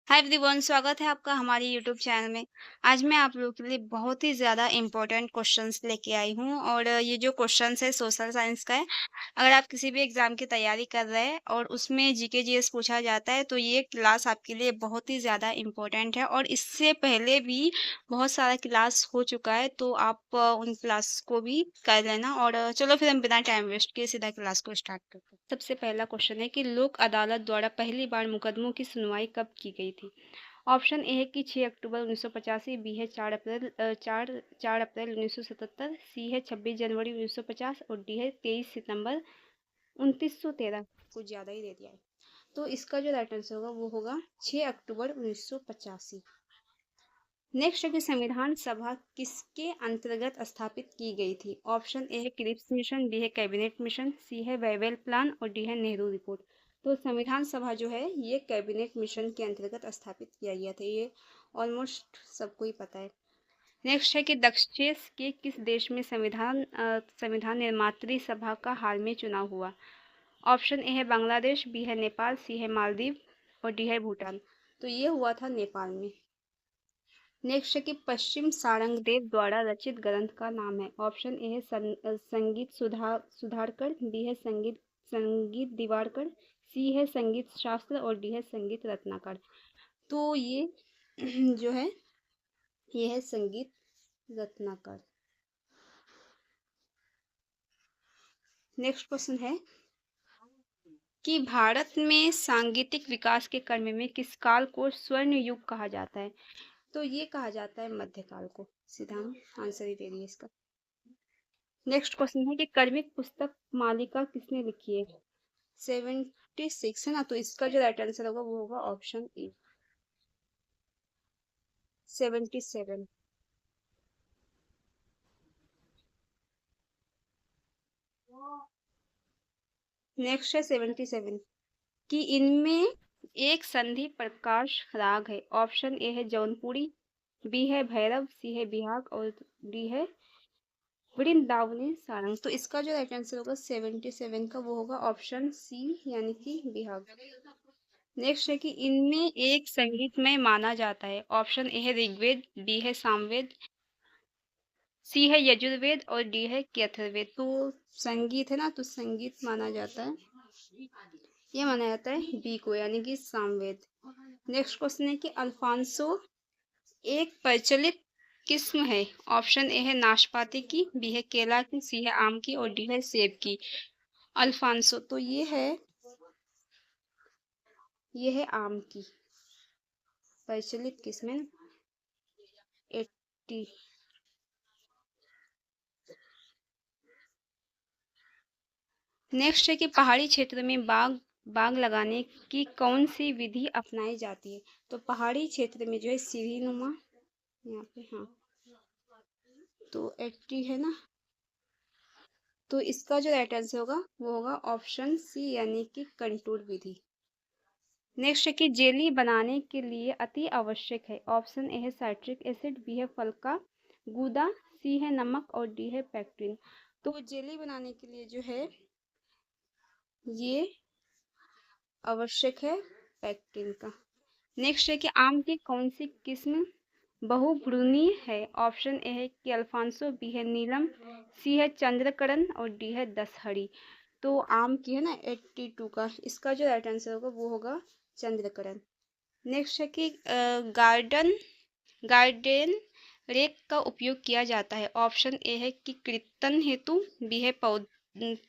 Hi everyone, स्वागत है आपका हमारे यूट्यूब चैनल में। आज मैं आप लोगों के लिए बहुत ही ज़्यादा इम्पोर्टेंट क्वेश्चंस लेके आई हूँ और ये जो क्वेश्चंस है सोशल साइंस का है। अगर आप किसी भी एग्ज़ाम की तैयारी कर रहे हैं और उसमें जीके जीएस पूछा जाता है तो ये क्लास आपके लिए बहुत ही ज़्यादा इम्पोर्टेंट है और इससे पहले भी बहुत सारा क्लास हो चुका है, तो आप उन क्लास को भी कर लेना। और चलो फिर हम बिना टाइम वेस्ट किए सीधा क्लास को स्टार्ट करते हैं। सबसे पहला क्वेश्चन है कि लोक अदालत द्वारा पहली बार मुकदमों की सुनवाई कब की गई थी? ऑप्शन ए है कि 6 अक्टूबर 1985, बी है 4 अप्रैल 1977, सी है 26 जनवरी 1950 और डी है 23 सितंबर 1913। कुछ ज़्यादा ही दे दिया है। तो इसका जो राइट आंसर होगा वो होगा 6 अक्टूबर 1985। नेक्स्ट है कि संविधान सभा किसके अंतर्गत स्थापित की गई थी? ऑप्शन ए है क्रिप्स मिशन, बी है कैबिनेट मिशन, सी है वेवेल प्लान और डी है नेहरू रिपोर्ट। तो संविधान सभा जो है ये कैबिनेट मिशन के अंतर्गत स्थापित किया गया था। ये ऑलमोस्ट सबको ही पता है। नेक्स्ट है कि दक्षिण के किस देश में संविधान निर्मात्री सभा का हाल में चुनाव हुआ? ऑप्शन ए है बांग्लादेश, बी है नेपाल, सी है मालदीव और डी है भूटान। तो ये हुआ था नेपाल में। नेक्स्ट है कि पश्चिम सारंगदेव द्वारा रचित ग्रंथ का नाम है। ऑप्शन ए है संगीत सुधारकर, बी है संगीत दिवाकर, सी है संगीत शास्त्र और डी है संगीत रत्नाकर। तो ये जो है ये है संगीत रत्नाकर। नेक्स्ट क्वेश्चन है कि भारत में सांगीतिक विकास के क्रम में किस काल को स्वर्ण युग कहा जाता है? तो ये कहा जाता है मध्यकाल को। सीधा हम आंसर ही दे दिए इसका। नेक्स्ट क्वेश्चन है कि कर्मिक पुस्तक मालिका किसने लिखी है? 76 है ना, तो इसका जो राइट आंसर होगा वो होगा ऑप्शन ए, 77। नेक्स्ट है 77 कि इनमें एक संधि प्रकाश राग है। ऑप्शन ए है जौनपुरी, बी है भैरव, सी है बिहाग और डी है वृंदावनी सारंग। तो इसका जो राइट आंसर होगा 77 का वो होगा ऑप्शन सी, यानी कि बिहाग। नेक्स्ट है कि इनमें एक संगीत में माना जाता है। ऑप्शन ए है ऋग्वेद, बी है सामवेद, सी है यजुर्वेद और डी है अथर्ववेद। तो संगीत है ना, तो संगीत माना जाता है, ये माना जाता है बी को, यानी कि सामवेद। नेक्स्ट क्वेश्चन है कि अल्फांसो एक प्रचलित किस्म है। ऑप्शन ए है नाशपाती की, बी है केला की, सी है आम की और डी है सेब की। अल्फांसो तो ये है आम की प्रचलित किस्म है। 80। नेक्स्ट है कि पहाड़ी क्षेत्र में बाग लगाने की कौन सी विधि अपनाई जाती है? तो पहाड़ी क्षेत्र में जो है सीढ़ी नुमा, यहाँ पे हाँ, तो 80 है ना, तो इसका जो राइट आंसर होगा वो होगा ऑप्शन सी, यानी कि कंटूर विधि। नेक्स्ट है कि जेली बनाने के लिए अति आवश्यक है। ऑप्शन ए है साइट्रिक एसिड, बी है फल का गूदा, सी है नमक और डी है पेक्टिन। तो जेली बनाने के लिए जो है ये आवश्यक है पेक्टिन का। नेक्स्ट है कि आम की कौन सी किस्म बहुभ्रूणीय है? ऑप्शन ए है कि अल्फांसो, बी है नीलम, सी है चंद्रकरण और डी है दशहरी। तो आम की है ना 82 का, इसका जो राइट आंसर होगा वो होगा चंद्रकरण। नेक्स्ट है कि गार्डन रेक का उपयोग किया जाता है। ऑप्शन ए है कि कृंतन हेतु, बी है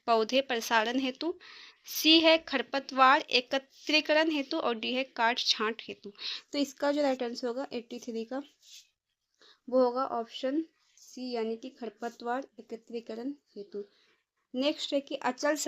पौधे प्रसारण हेतु, सी है खरपतवार एकत्रीकरण हेतु और डी है काट छांट हेतु। तो इसका जो राइट आंसर होगा 83 का वो होगा ऑप्शन सी, यानी कि खरपतवार एकत्रीकरण हेतु। नेक्स्ट है कि अचल